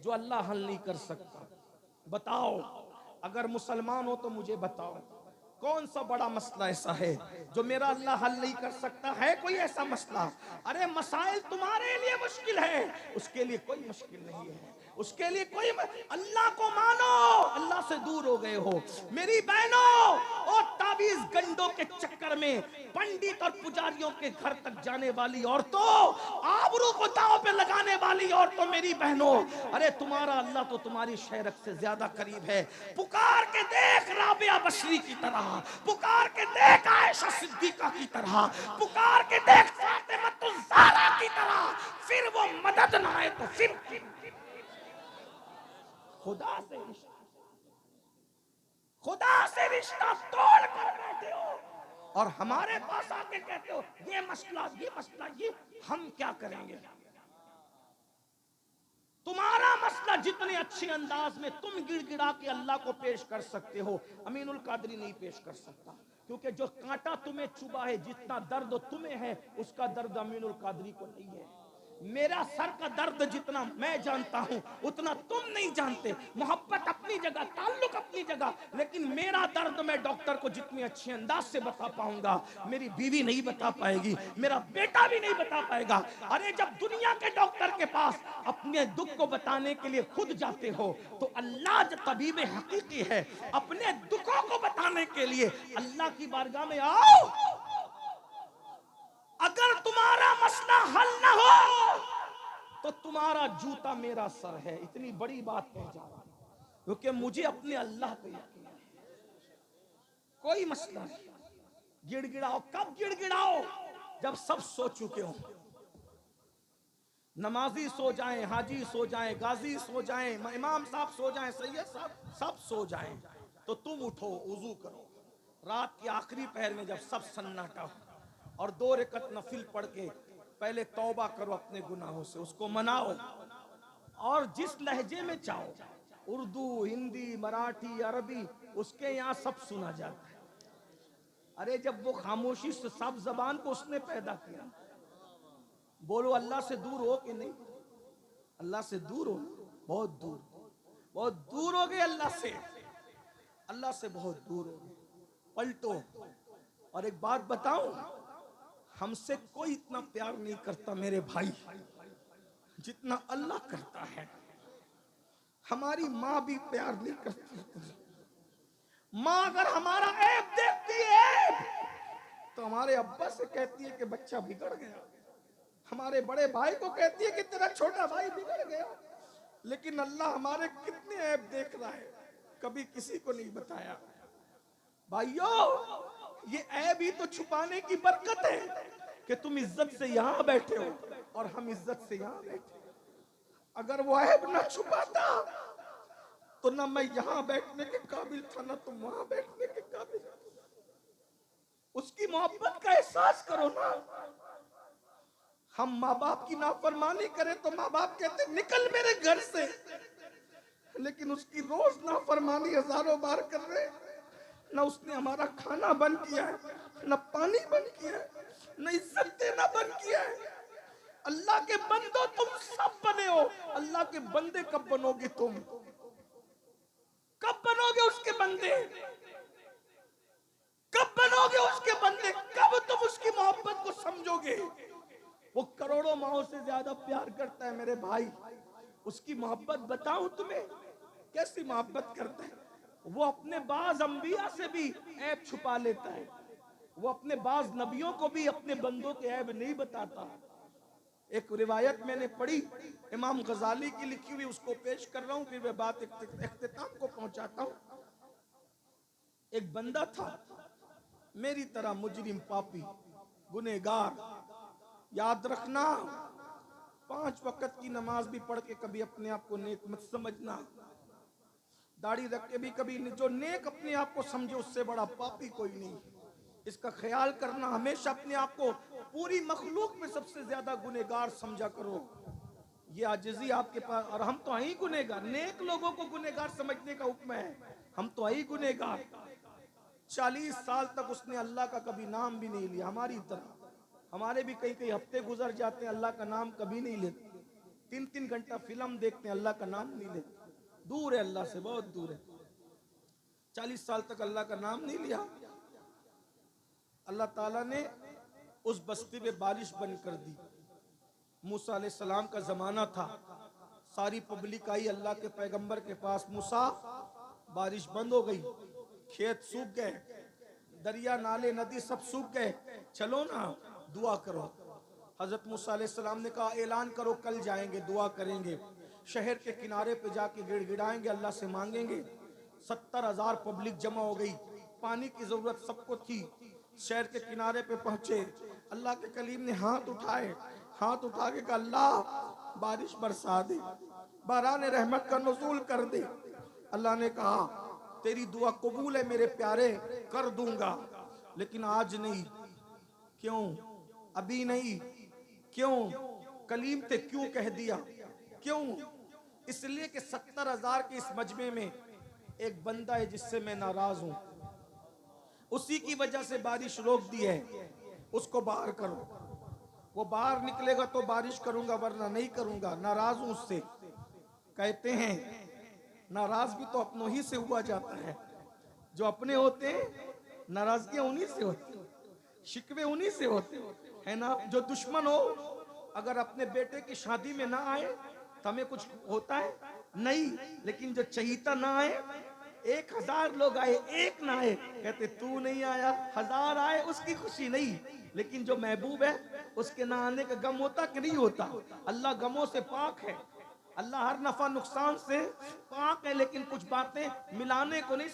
जो अल्लाह हल नहीं कर सकता। बताओ, अगर मुसलमान हो तो मुझे बताओ कौन सा बड़ा मसला ऐसा है जो मेरा अल्लाह हल नहीं कर सकता है? कोई ऐसा मसला? अरे मसाइल तुम्हारे लिए मुश्किल है, उसके लिए कोई मुश्किल नहीं है, उसके लिए कोई अल्लाह को मानो, अल्लाह से दूर हो गए हो। मेरी बहनों, और ताबीज गंडों के चक्कर में पंडित और पुजारियों के घर तक जाने वाली औरतों, आबरू को दांव पे लगाने वाली औरतों, मेरी बहनों, अरे तुम्हारा अल्लाह तो तुम्हारी शहरत से ज्यादा करीब है। पुकार के देख राबिया बशरी की तरह, पुकार के देख आयशा सिद्दीका की तरह, पुकार के देख फातिमा ज़हरा की तरह, फिर वो मदद ना आए तो फिर खुदा से रिश्ता, खुदा से रिश्ता तोड़ कर बैठे हो और हमारे पास आके कहते हो ये मसला, ये मसला, ये हम क्या करेंगे? तुम्हारा मसला जितने अच्छे अंदाज में तुम गिड़गिड़ा के अल्लाह को पेश कर सकते हो, अमीनुल कादरी नहीं पेश कर सकता, क्योंकि जो कांटा तुम्हें चुभा है, जितना दर्द तुम्हें है, उसका दर्द अमीनुल कादरी को नहीं है। मेरा सर का दर्द जितना मैं जानता हूं उतना तुम नहीं जानते। मोहब्बत अपनी जगह, ताल्लुक अपनी जगह, लेकिन मेरा दर्द मैं डॉक्टर को जितने अच्छे अंदाज से बता पाऊंगा, मेरी बीवी नहीं बता पाएगी, मेरा बेटा भी नहीं बता पाएगा। अरे जब दुनिया के डॉक्टर के पास अपने दुख को बताने के लिए खुद जाते हो, तो अल्लाह जो तबीब हकीकी है, अपने दुखों को बताने के लिए अल्लाह की बारगाह में आओ। अगर तुम्हारा मसला हल ना हो तो तुम्हारा जूता मेरा सर है। इतनी बड़ी बात कह जा रहा हूं क्योंकि मुझे अपने अल्लाह पे यकीन है। कोई मसला नहीं, गिड़गिड़ाओ। कब गिड़गिड़ाओ? जब सब सो चुके हो, नमाजी सो जाएं, हाजी सो जाएं, गाजी सो जाएं, इमाम साहब सो जाएं, सैयद साहब सब सो जाएं, तो तुम उठो, वुजू करो। रात के आखिरी पहर में जब सब सन्नाटा हो और 2 रकत नफिल पढ़ के पहले तौबा करो अपने गुनाहों से, उसको मनाओ और जिस लहजे में चाहो, उर्दू, हिंदी, मराठी, अरबी, उसके यहाँ सब सुना जाता है। अरे जब वो खामोशी से सब जबान को उसने पैदा किया, बोलो अल्लाह से दूर हो कि नहीं? अल्लाह से दूर हो, बहुत दूर, बहुत दूर हो गए अल्लाह से, अल्लाह से बहुत दूर हो गए। पलटो। और एक बात बताऊं, हमसे कोई इतना प्यार नहीं करता मेरे भाई जितना अल्लाह करता है। हमारी माँ भी प्यार नहीं करती। माँ अगर हमारा ऐब देखती है तो हमारे अब्बा से कहती है कि बच्चा बिगड़ गया, हमारे बड़े भाई को कहती है कि तेरा छोटा भाई बिगड़ गया। लेकिन अल्लाह हमारे कितने ऐब देख रहा है, कभी किसी को नहीं बताया। भाइयों, ये ऐब ही तो छुपाने की बरकत है कि तुम इज्जत से यहां बैठे हो और हम इज्जत से यहां बैठे। अगर वो ऐब ना छुपाता तो ना मैं यहां बैठने के काबिल था, ना तुम वहां बैठने के काबिल। उसकी मोहब्बत का एहसास करो ना। हम माँ बाप की नाफरमानी करें तो माँ बाप कहते निकल मेरे घर से, लेकिन उसकी रोज नाफरमानी हजारों बार कर रहे। ना उसने हमारा खाना बंद किया है, ना पानी बंद किया है, ना इज्जत देना बंद किया है। अल्लाह के बंदो तुम सब बने हो, अल्लाह के बंदे कब बनोगे? तुम कब बनोगे उसके बंदे? कब बनोगे उसके बंदे? कब तुम उसकी मोहब्बत को समझोगे? वो करोड़ों माओं से ज्यादा प्यार करता है मेरे भाई। उसकी मोहब्बत बताऊं तुम्हें कैसी मोहब्बत करता है। वो अपने बाज अंबिया से भी ऐब छुपा लेता है, वो अपने बाज नबियों को भी अपने बंदों के ऐब नहीं बताता। एक रिवायत मैंने पढ़ी, इमाम गजाली की लिखी हुई, उसको पेश कर रहा हूं, फिर मैं बात इख्तिताम को पहुंचाता हूं। एक बंदा था मेरी तरह, मुजरिम, पापी, गुनहगार। याद रखना, 5 वक्त की नमाज भी पढ़ के कभी अपने आप को नेक मत समझना। दाढ़ी रख के भी कभी, जो नेक अपने आप को समझे उससे बड़ा पापी कोई नहीं। इसका ख्याल करना। हमेशा अपने आप को पूरी मखलूक में सबसे ज्यादा गुनहगार समझा करो। ये आजिज़ी आपके पास, और हम तो ही गुनहगार। नेक लोगों को गुनहगार समझने का हुक्म है, हम तो ही गुनहगार। 40 साल तक उसने अल्लाह का कभी नाम भी नहीं लिया। हमारी तरह हमारे भी कई कई हफ्ते गुजर जाते हैं, अल्लाह का नाम कभी नहीं लेते। 3-3 घंटा फिल्म देखते हैं, अल्लाह का नाम नहीं लेते। दूर है अल्लाह से, बहुत दूर है। 40 साल तक अल्लाह का नाम नहीं लिया। अल्लाह ताला ने उस बस्ती में बारिश बंद कर दी। मूसा अलैहिस्सलाम का जमाना था, सारी पब्लिक आई अल्लाह के पैगंबर के पास। मूसा, बारिश बंद हो गई, खेत सूख गए, दरिया नाले नदी सब सूख गए, चलो ना दुआ करो। हजरत मूसा अलैहिस्सलाम ने कहा ऐलान करो, कल जाएंगे दुआ करेंगे, शहर के किनारे पे जाके गिड़गिड़ाएंगे, अल्लाह से मांगेंगे। 70,000 पब्लिक जमा हो गई, पानी की जरूरत सबको थी। शहर के किनारे पे पहुंचे, अल्लाह के कलीम ने हाथ उठाए, हाथ उठा के कहा अल्लाह बारिश बरसा दे, बारान रहमत का नुज़ूल कर दे। अल्लाह ने कहा तेरी दुआ कबूल है मेरे प्यारे, कर दूंगा, लेकिन आज नहीं। क्यों अभी नहीं? क्यों? कलीम ते क्यों कह दिया? क्यों? इसलिए कि 70,000 के इस मजमे में एक बंदा है जिससे मैं नाराज हूं, उसी की वजह से बारिश रोक दी है, उसको बाहर करो। वो बाहर निकलेगा तो बारिश करूंगा, वरना नहीं करूंगा, नाराज हूं उससे। कहते हैं नाराज भी तो अपनों ही से हुआ जाता है। जो अपने होते हैं नाराजगियां उन्हीं से होती हैं, शिकवे उन्हीं से होते है ना। जो दुश्मन हो अगर अपने बेटे की शादी में ना आए तो हमें कुछ होता है नहीं, लेकिन जो चहीता ना आए, 1000 लोग आए एक ना आए, कहते तू नहीं आया, 1000 आए उसकी खुशी नहीं, लेकिन जो महबूब है उसके ना आने का गम होता कि नहीं होता। अल्लाह गमों से पाक है, अल्लाह हर नफा नुकसान से पाक है, लेकिन कुछ बातें मिलाने को नहीं